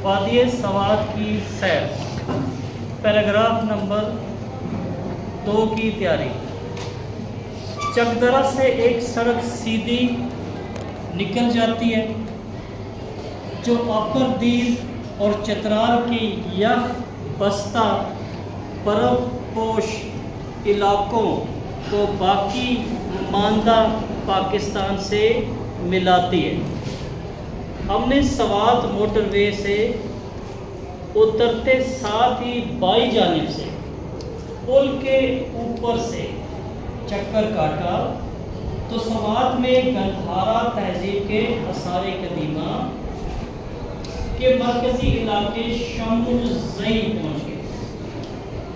وادی سوات کی سیر، پیراگراف نمبر 2 کی تیاری۔ چکدرہ سے ایک سڑک سیدھی نکل جاتی ہے جو اپر دیر اور چترال کی یخ بستہ برف پوش علاقوں کو باقی ماندہ پاکستان سے ملاتی ہے۔ ہم نے سوات موٹر وے سے اترتے ساتھ ہی بائیں جانب سے پل کے اوپر سے چکر کاٹا تو سوات میں گندھارا تہذیب کے آثار قدیمہ کے مرکزی علاقے شمع الزئی پہنچ گئے۔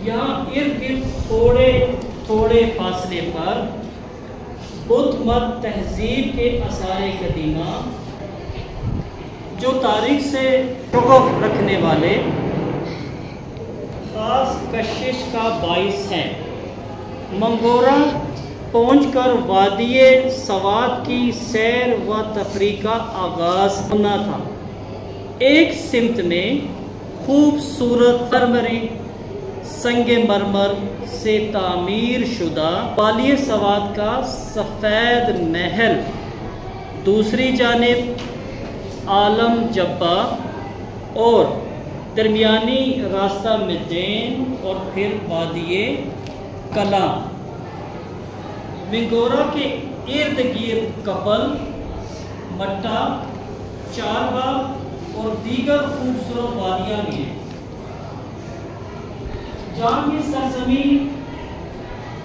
یہاں ارد گرد تھوڑے فاصلے پر بدھ مت تہذیب کے آثار قدیمہ جو تاریخ سے شغف رکھنے والے خاص کشش کا باعث ہیں۔ منگورہ پہنچ کر وادی سوات کی سیر و تفریح کا آغاز ہونا تھا۔ ایک سمت میں خوبصورت مرمری سنگ مرمر سے تعمیر شدہ وادی سوات کا سفید محل، دوسری جانب عالم جبہ اور درمیانی راستہ میدین اور پھر وادی کلاں۔ منگورہ کے ارد گرد کپل، مٹا، چار باغ اور دیگر خوبصورت وادیاں بھی ہیں جہاں یہ سرزمین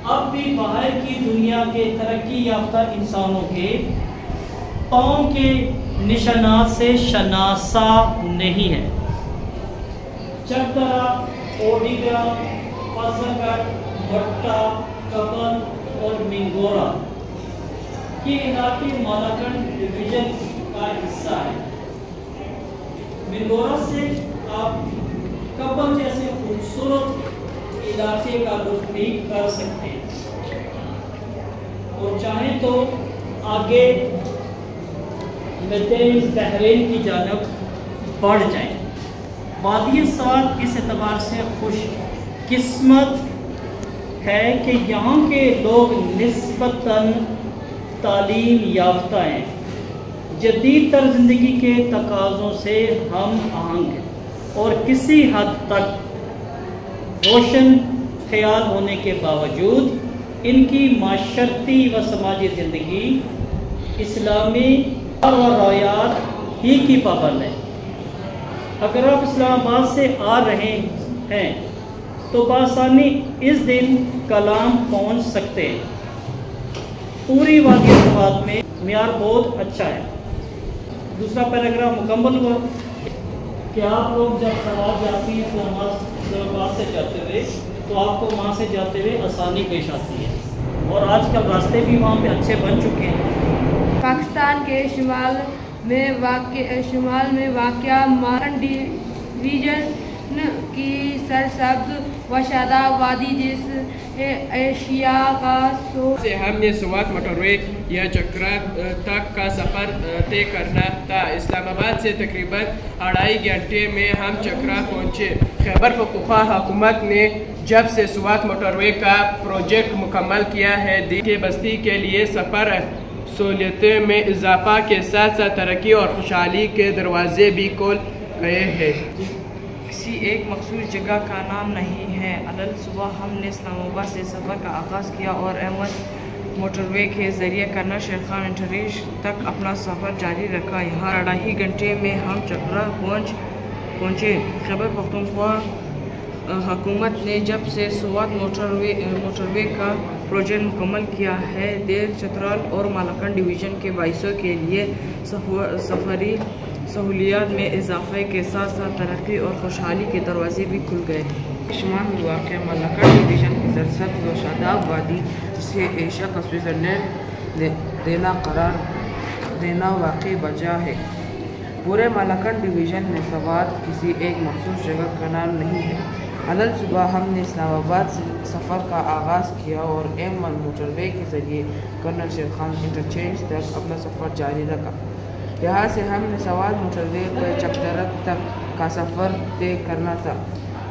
اب بھی باہر کی دنیا کے ترقی یافتہ انسانوں کے پاؤں کے نشانات سے شناسا نہیں ہے۔ چکدرہ، اوڈیگرہ، فضلگڑھ، بھٹہ، کپل اور منگورہ یہ علاقے مالاکنڈ ڈویژن کا حصہ ہے۔ منگورہ سے آپ کپل جیسے خوبصورت علاقے کا رخ بھی کر سکتے ہیں اور چاہیں تو آگے میدین بحرین کی جانب بڑھ جائیں۔ وادی سوات اس اعتبار سے خوش قسمت ہے کہ یہاں کے لوگ نسبتاً تعلیم یافتہ ہیں، جدید تر زندگی کے تقاضوں سے ہم آہنگ ہیں اور کسی حد تک روشن خیال ہونے کے باوجود ان کی معاشرتی و سماجی زندگی اسلامی اور روایات ہی کی پابند ہے۔ اگر آپ اسلام آباد سے آ رہے ہیں تو بآسانی اس دن کلام پہنچ سکتے ہیں۔ پوری وادی سوات میں معیار بہت اچھا ہے۔ دوسرا پیراگراف مکمل ہوا کہ آپ لوگ جب سوات جاتی ہیں اسلام آباد سے جاتے ہوئے تو آپ کو وہاں سے جاتے ہوئے آسانی پیش آتی ہے اور آج کل راستے بھی وہاں پہ اچھے بن چکے ہیں۔ پاکستان کے شمال میں واقع مالاکنڈ ڈویژن کی سرسبز و شاداب وادی جس ایشیا کا سے ہم نے سوات موٹر وے یا چکرا تک کا سفر طے کرنا تھا۔ اسلام آباد سے تقریباً 2.5 گھنٹے میں ہم چکرا پہنچے۔ خیبر پختونخوا حکومت نے جب سے سوات موٹر وے کا پروجیکٹ مکمل کیا ہے، دین کے بستی کے لیے سفر سہولتوں میں اضافہ کے ساتھ ساتھ ترقی اور خوشحالی کے دروازے بھی کھول گئے ہیں۔ کسی ایک مخصوص جگہ کا نام نہیں ہے۔ صبح ہم نے اسلام آباد سے سفر کا آغاز کیا اور احمد موٹر وے کے ذریعے کرنل شیر خان انٹرچینج تک اپنا سفر جاری رکھا۔ یہاں 2.5 گھنٹے میں ہم چکرا پہنچے۔ خیبر پختونخوا حکومت نے جب سے سوات موٹر وے کا پروجیکٹ مکمل کیا ہے، دیر چترال اور مالاکنڈ ڈویژن کے باعثوں کے لیے سفری سہولیات میں اضافے کے ساتھ ساتھ ترقی اور خوشحالی کے دروازے بھی کھل گئے ہیں۔ شمال میں واقع مالاکنڈ ڈویژن کی سرسبز و شاداب وادی، جسے ایشیا کا سوئٹزرلینڈ قرار دینا واقعی وجہ ہے۔ پورے مالاکنڈ ڈویژن میں سوات کسی ایک مخصوص جگہ کا نام نہیں ہے۔ صبح ہم نے اسلام آباد سے سفر کا آغاز کیا اور ایم موٹر وے کے ذریعے کرنل شیر خان انٹرچینج تک اپنا سفر جاری رکھا۔ یہاں سے ہم نے سوات موٹر وے پر چکدرہ تک کا سفر طے کرنا تھا۔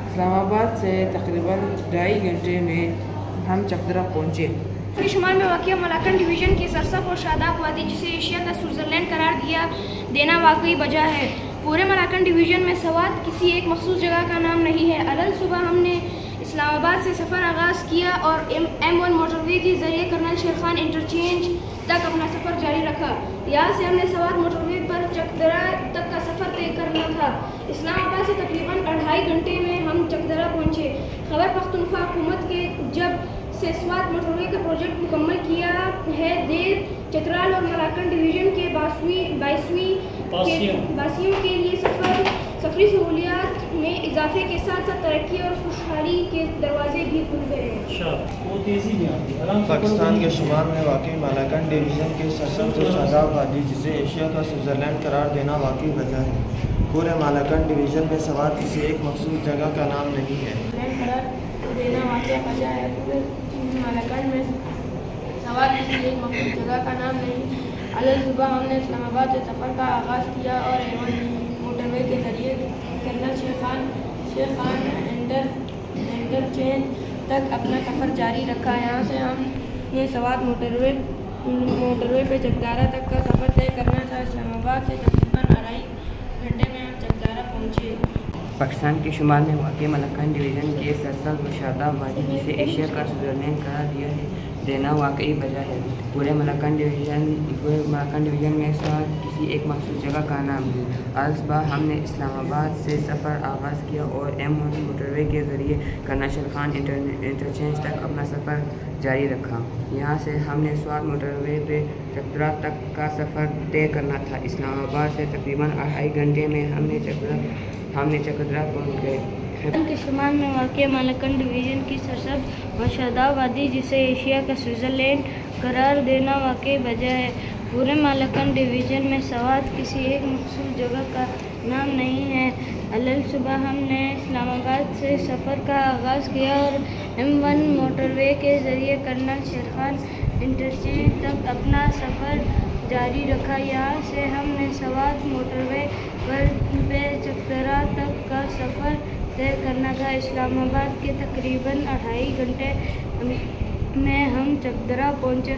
اسلام آباد سے تقریباً 2.5 گھنٹے میں ہم چکدرا پہنچے۔ کے شمال میں واقع ملاکنڈ ڈویژن کی سرسبز اور شاداب وادی، جسے ایشیا کا سوئٹزرلینڈ قرار دینا واقعی وجہ ہے۔ پورے ملاکنڈ ڈویژن میں سوات کسی ایک مخصوص جگہ کا نام نہیں ہے۔ الل صبح ہم نے اسلام آباد سے سفر آغاز کیا اور M1 موٹر وے کے ذریعے کرنل شیر خان انٹرچینج تک اپنا سفر جاری رکھا۔ یہاں سے ہم نے سوات موٹر وے پر چکدرا تک کا سفر طے کرنا تھا۔ اسلام آباد سے تقریباً 2.5 گھنٹے میں ہم چکدرا پہنچے۔ خیبر پختونخوا حکومت کے جب سے سوات موٹر وے کا پروجیکٹ مکمل کیا ہے، دیر چترال اور ملاکنڈ ڈویژن کے باسیوں کے لیے سفری سہولیات میں اضافے کے ساتھ ساتھ ترقی اور خوشحالی کے دروازے بھی کھل گئے ہیں۔ پاکستان کے شمال میں واقع ملاکنڈ ڈویژن کے سرسبز و شاداب وادی، جسے ایشیا کا سوئٹزرلینڈ قرار دینا واقعی وجہ ہے۔ پورے ملاکنڈ ڈویژن میں سوات کسی ایک مخصوص جگہ کا نام نہیں ہے۔ دینا واقعہ وجہ ہے۔ پورے ملاکنڈ میں سوات کسی ایک مخصوص جگہ کا نام نہیں۔ الل صبح ہم نے اسلام آباد سے سفر کا آغاز کیا اور M1 موٹر وے کے ذریعے کرنل شیر خان انٹرچینج تک اپنا سفر جاری رکھا۔ یہاں سے ہم نے سوات موٹر وے پہ چکدارا تک کا سفر طے کرنا تھا۔ اسلام آباد سے تقریباً 2.5 گھنٹے میں ہم چکدارا پہنچے۔ پاکستان کے شمال میں واقع ملاکنڈ ڈویژن کے سرسبز و شاداب وادی، جسے ایشیا کا سوئٹزرلینڈ قرار دینا واقعی وجہ ہے۔ پورے ملاکنڈ ڈویژن میں سوات کسی ایک مخصوص جگہ کا نام ہے۔ آج صبح ہم نے اسلام آباد سے سفر آغاز کیا اور M1 موٹر وے کے ذریعے کرنل شیر خان انٹرچینج تک اپنا سفر جاری رکھا۔ یہاں سے ہم نے سوات موٹر وے پہ چکدرا تک کا سفر طے کرنا تھا۔ اسلام آباد سے تقریباً 2.5 گھنٹے میں ہم نے چکدرا پہنچ گئے۔ کے شمال میں واقع ملاکنڈ ڈویژن کی سرسبز و شاداب وادی، جسے ایشیا کا سوئٹزرلینڈ قرار دینا واقعی وجہ ہے۔ پورے ملاکنڈ ڈویژن میں سوات کسی ایک مخصوص جگہ کا نام نہیں ہے۔ الل صبح ہم نے اسلام آباد سے سفر کا آغاز کیا اور M1 موٹر وے کے ذریعے کرنل شیر خان انٹرچینج تک اپنا سفر جاری رکھا۔ یہاں سے ہم نے سوات موٹر وے پر چکدرا تک کا سفر طے کرنا تھا۔ اسلام آباد کے تقریباً 2.5 گھنٹے میں ہم چکدرا پہنچے۔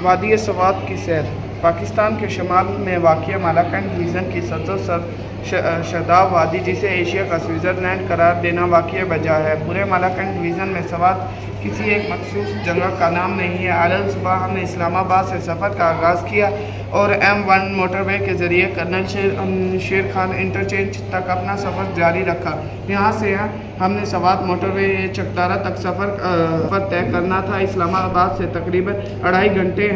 وادی سوات کی سیر۔ پاکستان کے شمال میں واقع ملاکنڈ ڈویژن کی سرسبز شاداب وادی، جسے ایشیا کا سوئٹزرلینڈ قرار دینا واقعی وجہ ہے۔ پورے ملاکنڈ ڈویژن میں سوات کسی ایک مخصوص جگہ کا نام نہیں ہے۔ الل صبح ہم نے اسلام آباد سے سفر کا آغاز کیا اور M1 موٹر وے کے ذریعے کرنل شیر خان انٹرچینج تک اپنا سفر جاری رکھا۔ یہاں سے ہم نے سوات موٹر وے چکدارا تک سفر طے کرنا تھا۔ اسلام آباد سے تقریباً 2.5 گھنٹے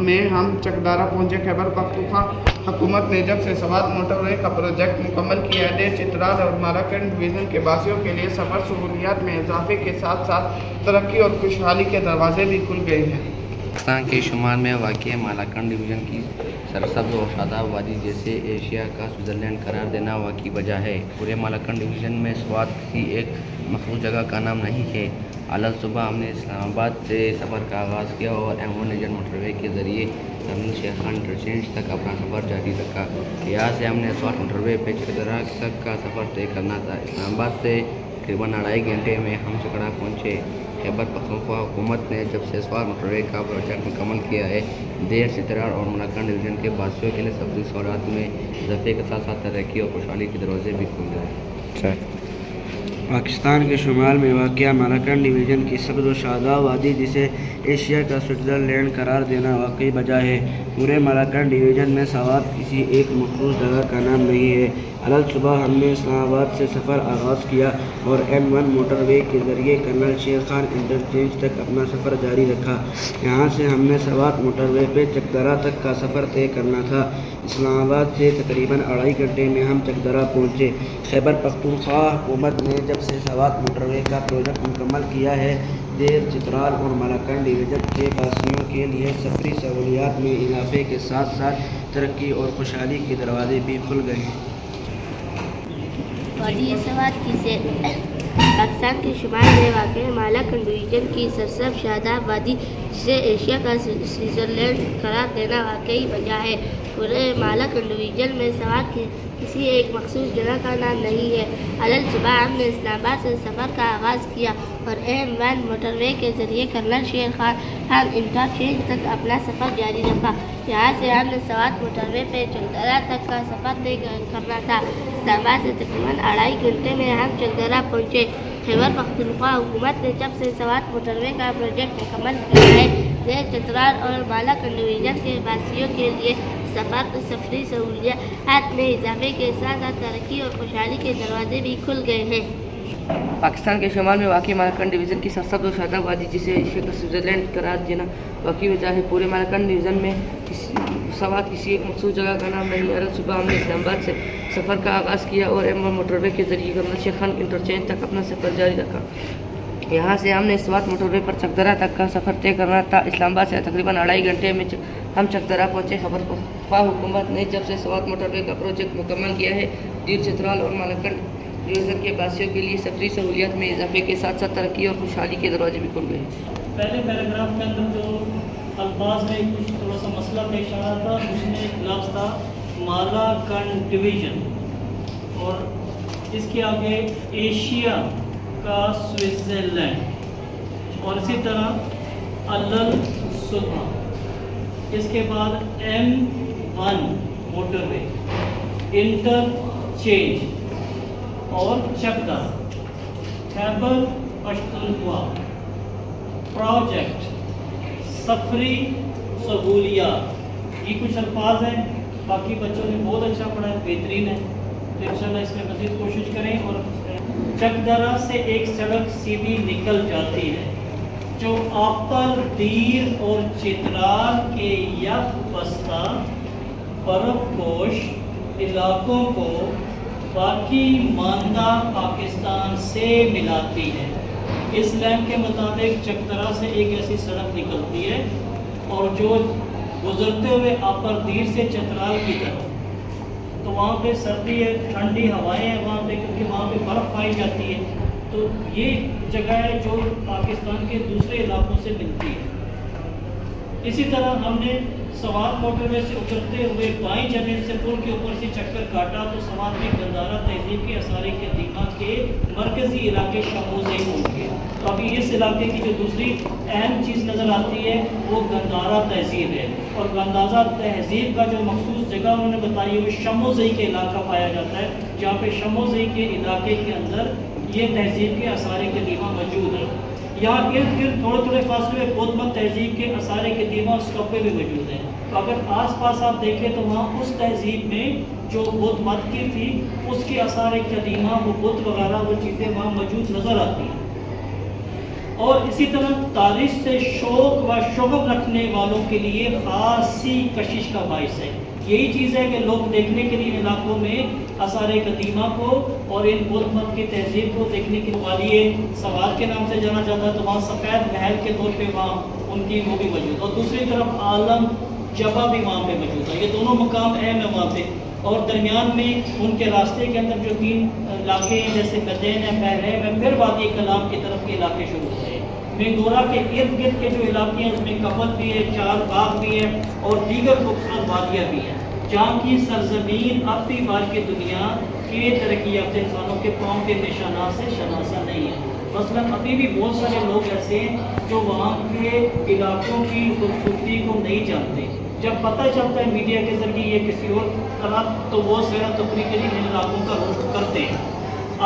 میں ہم چکدارا پہنچے۔ خیبر پختونخوا حکومت نے جب سے سوات موٹر وے کا پروجیکٹ مکمل کیا ہے، چترال اور ملاکنڈ ڈویژن کے باسیوں کے لیے سفر سہولیات میں اضافے کے ساتھ ساتھ ترقی اور خوشحالی کے دروازے بھی کھل گئے ہیں۔ پاکستان کے شمال میں واقع ملاکنڈ ڈویژن کی سرسبز و شاداب وادی، جسے ایشیا کا سوئٹزرلینڈ قرار دینا واقعی وجہ ہے۔ پورے ملاکنڈ ڈویژن میں سوات کسی ایک مخصوص جگہ کا نام نہیں ہے۔ الل صبح ہم نے اسلام آباد سے سفر کا آغاز کیا اور M1 موٹر وے کے ذریعے کرنل شیر خان انٹرچینج تک اپنا سفر جاری رکھا۔ یہاں سے ہم نے سوات موٹر وے پہ چکدرا تک کا سفر طے کرنا تھا۔ اسلام آباد سے تقریباً 2.5 گھنٹے میں ہم چکدرا پہنچے۔ خیبر پختونخوا حکومت نے جب سے سوات موٹر وے کا پروجیکٹ مکمل کیا ہے، دیر چترال اور ملاکنڈ ڈویژن کے باسیوں کے لیے سفری سہولیات میں اضافے کے ساتھ ساتھ ترقی اور خوشحالی کے دروازے بھی کھل گئے۔ پاکستان کے شمال میں واقع ملاکنڈ ڈویژن کی سرسبز و شاداب وادی، جسے ایشیا کا سوئٹزرلینڈ قرار دینا واقعی وجہ ہے۔ پورے ملاکنڈ ڈویژن میں سوات کسی ایک مخصوص جگہ کا نام نہیں ہے۔ الل صبح ہم نے اسلام آباد سے سفر آغاز کیا اور M1 موٹر وے کے ذریعے کرنل شیر خان انٹرچینج تک اپنا سفر جاری رکھا۔ یہاں سے ہم نے سوات موٹر وے پہ چکدارا تک کا سفر طے کرنا تھا۔ اسلام آباد سے تقریباً 2.5 گھنٹے میں ہم چکدارا پہنچے۔ خیبر پختونخوا حکومت نے جب سے سوات موٹر وے کا پروجیکٹ مکمل کیا ہے، دیر چترال اور ملاکنڈ ڈویژن کے باسیوں کے لیے سفری سہولیات میں اضافے کے ساتھ ساتھ ترقی اور خوشحالی کے دروازے بھی کھل گئے ہیں۔ وادی سوات کی سیر۔ پاکستان کے شمال میں واقع ملاکنڈ ڈویژن کی سرسبز شاداب وادی، جسے ایشیا کا سوئٹزرلینڈ قرار دینا واقعی وجہ ہے۔ پورے مالاکنڈ ڈویژن میں سوات کی کسی ایک مخصوص جگہ کا نام نہیں ہے۔ الل صبح ہم نے اسلام آباد سے سفر کا آغاز کیا اور M1 موٹر وے کے ذریعے کرنل شیر خان انٹرچینج تک اپنا سفر جاری رکھا۔ یہاں سے ہم نے سوات موٹر وے پہ چکدرا تک کا سفر طے کرنا تھا۔ اسلام آباد سے تقریباً 2.5 گھنٹے میں ہم چکدرا پہنچے۔ خیبر پختونخوا حکومت نے جب سے سوات موٹر وے کا پروجیکٹ مکمل کیا ہے، زیر چترال اور مالاکنڈ ڈویژن کے باسیوں کے لیے سفری سہولیات میں اضافے کے ساتھ ساتھ ترقی اور خوشحالی کے دروازے بھی کھل گئے ہیں۔ پاکستان کے شمال میں واقع مالاکنڈ ڈویژن کی سرسبز و شاداب وادی، جسے ایشیا کا سوئٹزرلینڈ قرار دینا واقعی وجہ ہے۔ پورے مالاکنڈ ڈویژن میں سوات کسی ایک مخصوص جگہ کا نام نہیں ہے۔ الل صبح ہم نے اسلام آباد سے سفر کا آغاز کیا اور M1 موٹر وے کے ذریعے کرنل شیر خان انٹرچینج تک اپنا سفر جاری رکھا۔ یہاں سے ہم نے سوات موٹر وے پر چکدرا تک کا سفر طے کرنا تھا۔ اسلام آباد سے تقریباً 2.5 گھنٹے میں ہم چکدرا پہنچے۔ خیبر پختونخوا حکومت نے جب سے سوات موٹر وے کا پروجیکٹ مکمل کیا ہے، دیر چترال اور مالاکنڈ ڈویژن کے باسیوں کے لیے سفری سہولیات میں اضافے کے ساتھ ساتھ ترقی اور خوشحالی کے دروازے بھی کھل گئے ہیں۔ پہلے پیراگراف کے اندر جو الفاظ میں کچھ تھوڑا سا مسئلہ پیش آ رہا تھا، اس میں ایک لفظ تھا مالاکنڈ ڈویژن، اور اس کے آگے ایشیا کا سوئٹزرلینڈ، اور اسی طرح الل صبح، اس کے بعد M1 موٹر وے، انٹرچینج اور چکدرا، خیبر پختونخوا پروجیکٹ، سفری سہولیات، یہ کچھ الفاظ ہیں۔ باقی بچوں نے بہت اچھا پڑھا ہے، بہترین ہے، تو انشاءاللہ اس میں مزید کوشش کریں۔ اور چکدرا سے ایک سڑک سیدھی نکل جاتی ہے جو آپر دیر اور چترال کے یک بستہ برف پوش علاقوں کو باقی ماندہ پاکستان سے ملاتی ہے۔ اس لائن کے مطابق چکدرا سے ایک ایسی سڑک نکلتی ہے اور جو گزرتے ہوئے آپر دیر سے چترال کی طرف، تو وہاں پہ سردی ہے، ٹھنڈی ہوائیں ہیں وہاں پہ، کیونکہ وہاں پہ برف پائی جاتی ہے، تو یہ جگہ ہے جو پاکستان کے دوسرے علاقوں سے ملتی ہے۔ اسی طرح ہم نے سوات موٹر وے سے اترتے ہوئے بائیں جانب سے پل کے اوپر سے چکر کاٹا تو سوات میں گندھارا تہذیب کے آثار قدیمہ کے مرکزی علاقے شموزے پہنچ گئے۔ تو ابھی اس علاقے کی جو دوسری اہم چیز نظر آتی ہے وہ گندھارا تہذیب ہے، اور گندھارا تہذیب کا جو مخصوص جگہ انہوں نے بتائی ہے وہ شموزئی کے علاقہ پایا جاتا ہے، جہاں پہ شموزئی کے علاقے کے اندر یہ تہذیب کے آثار قدیمہ موجود ہیں۔ یہاں ارد گرد تھوڑے فاصلے میں بدھ مت تہذیب کے آثار قدیمہ اسٹاپے بھی موجود ہیں، تو اگر آس پاس آپ دیکھیں تو وہاں اس تہذیب میں جو بدھ مت کی تھی اس کے آثار قدیمہ، وہ بدھ وغیرہ وہ چیزیں وہاں موجود نظر آتی ہیں۔ اور اسی طرح تاریخ سے شوق و شغف رکھنے والوں کے لیے خاصی کشش کا باعث ہے۔ یہی چیز ہے کہ لوگ دیکھنے کے لیے علاقوں میں آثار قدیمہ کو اور ان بدھ مت کی تہذیب کو دیکھنے کے لیے سوات کے نام سے جانا جاتا ہے، تو وہاں سفید محل کے طور پہ وہاں ان کی وہ بھی موجود ہے، اور دوسری طرف عالم جبہ بھی وہاں پہ موجود ہے۔ یہ دونوں مقام اہم ہیں وہاں پہ، اور درمیان میں ان کے راستے کے اندر جو 3 علاقے ہیں جیسے بدین ہے، بحرین ہے، پھر وادی کلام کی طرف کے علاقے شروع ہوتے ہیں۔ مینگورہ کے ارد گرد کے جو علاقے ہیں اس میں کپل بھی ہے، چار باغ بھی ہے، اور دیگر خوبصورت وادیاں بھی ہیں، جہاں کی سرزمین اب بھی بار کی دنیا کے ترقی یافتہ انسانوں کے پاؤں کے نشانات سے شناسا نہیں ہے۔ مثلاً ابھی بھی بہت سارے لوگ ایسے ہیں جو وہاں کے علاقوں کی خوبصورتی کو نہیں جانتے۔ جب پتہ چلتا ہے میڈیا کے ذریعے یہ کسی اور طرح، تو وہ سیر و تفریح کے لیے ان علاقوں کا رخ کرتے ہیں۔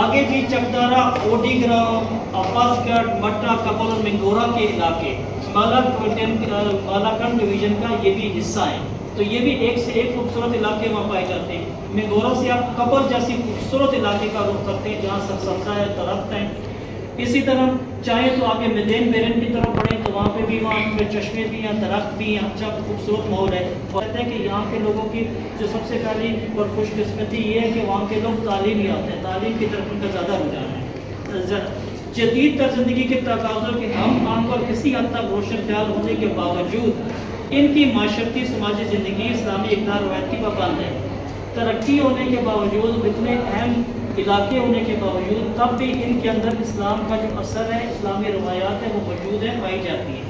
آگے جی چکدارا، اوڈی گراؤں، عباس گڑھ، مٹا، کپل اور منگورا کے علاقے مالاکنڈ ڈویژن کا یہ بھی حصہ ہیں، تو یہ بھی ایک سے ایک خوبصورت علاقے وہاں پائے جاتے ہیں۔ منگورا سے آپ کپل جیسی خوبصورت علاقے کا رخ کرتے ہیں جہاں سبزہ ہے، درخت ہیں۔ اسی طرح چاہیں تو آگے میدین بیرن کی طرف بڑھیں تو وہاں پہ بھی وہاں پہ چشمے بھی ہیں، درخت بھی ہیں، اچھا خوبصورت ماحول ہے۔ اور کہتے ہیں کہ یہاں کے لوگوں کی جو سب سے پہلی اور خوش قسمتی یہ ہے کہ وہاں کے لوگ تعلیم یافتہ ہیں، تعلیم کی طرف ان کا زیادہ رجحان ہے۔ جدید تر زندگی کے تقاضوں کے ہم آنکھ اور کسی حد تک روشن خیال ہونے کے باوجود ان کی معاشرتی سماجی زندگی اسلامی اقدار روایت کی پابند ہے۔ ترقی ہونے کے باوجود، اتنے اہم علاقے ہونے کے باوجود، تب بھی ان کے اندر اسلام کا جو اثر ہے، اسلامی روایات ہیں وہ موجود ہیں، پائی جاتی ہیں۔